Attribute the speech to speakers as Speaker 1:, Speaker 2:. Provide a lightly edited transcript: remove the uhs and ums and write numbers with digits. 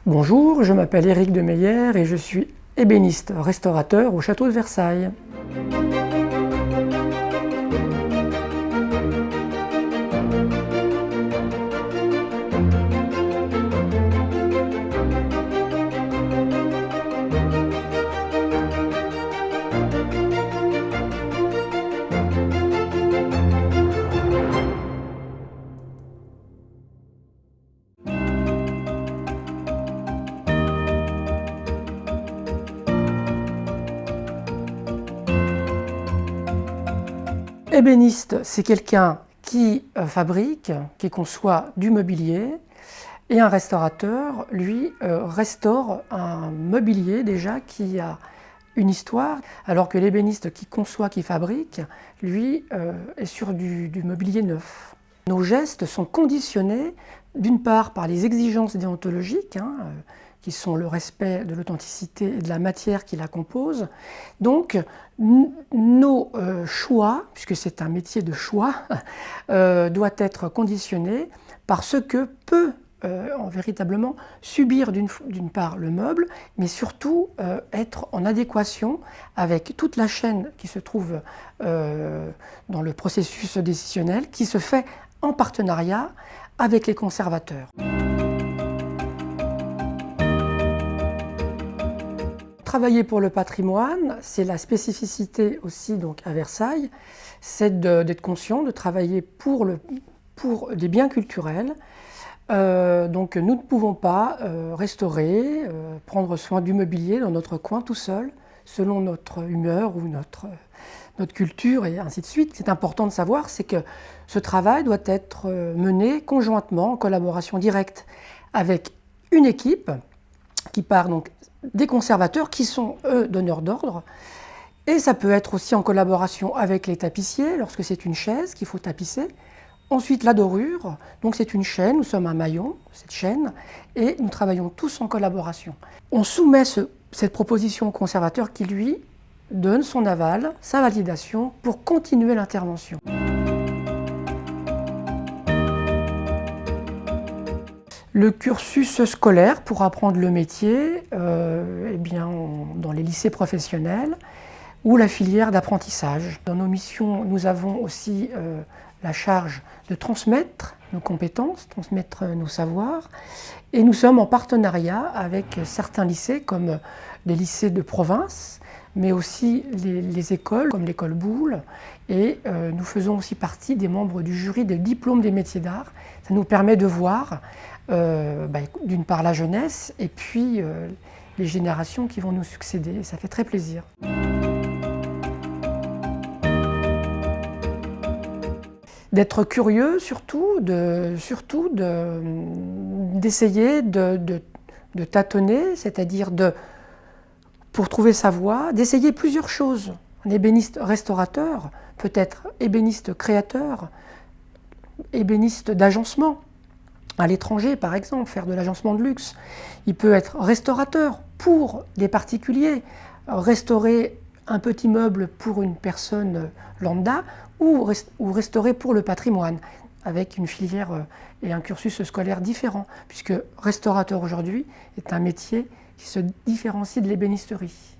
Speaker 1: Bonjour, je m'appelle Éric de Meyer et je suis ébéniste restaurateur au château de Versailles. Ébéniste, c'est quelqu'un qui fabrique, qui conçoit du mobilier, et un restaurateur, lui, restaure un mobilier déjà qui a une histoire, alors que l'ébéniste qui conçoit, qui fabrique, lui, est sur du mobilier neuf. Nos gestes sont conditionnés, d'une part par les exigences déontologiques, qui sont le respect de l'authenticité et de la matière qui la compose. Donc, nos choix, puisque c'est un métier de choix, doit être conditionné par ce que peut véritablement subir d'une part le meuble, mais surtout être en adéquation avec toute la chaîne qui se trouve dans le processus décisionnel, qui se fait en partenariat avec les conservateurs. Travailler pour le patrimoine, c'est la spécificité aussi donc, à Versailles, c'est d'être conscient de travailler pour des biens culturels. Donc nous ne pouvons pas restaurer, prendre soin du mobilier dans notre coin tout seul, selon notre humeur ou notre culture et ainsi de suite. C'est important de savoir, c'est que ce travail doit être mené conjointement, en collaboration directe avec une équipe qui part donc des conservateurs qui sont, eux, donneurs d'ordre. Et ça peut être aussi en collaboration avec les tapissiers, lorsque c'est une chaise qu'il faut tapisser. Ensuite, la dorure, donc c'est une chaîne, nous sommes un maillon, cette chaîne, et nous travaillons tous en collaboration. On soumet cette proposition au conservateur qui, lui, donne son aval, sa validation, pour continuer l'intervention. Le cursus scolaire pour apprendre le métier, dans les lycées professionnels ou la filière d'apprentissage. Dans nos missions, nous avons aussi la charge de transmettre nos compétences, transmettre nos savoirs. Et nous sommes en partenariat avec certains lycées, comme les lycées de province, mais aussi les écoles, comme l'école Boulle. Et nous faisons aussi partie des membres du jury de diplôme des métiers d'art. Ça nous permet de voir d'une part la jeunesse et puis les générations qui vont nous succéder. Ça fait très plaisir. D'être curieux surtout, d'essayer de tâtonner, c'est-à-dire pour trouver sa voie, d'essayer plusieurs choses. Un ébéniste restaurateur peut être ébéniste créateur, ébéniste d'agencement. À l'étranger, par exemple, faire de l'agencement de luxe. Il peut être restaurateur pour des particuliers, restaurer un petit meuble pour une personne lambda ou restaurer pour le patrimoine, avec une filière et un cursus scolaire différent, puisque restaurateur aujourd'hui est un métier qui se différencie de l'ébénisterie.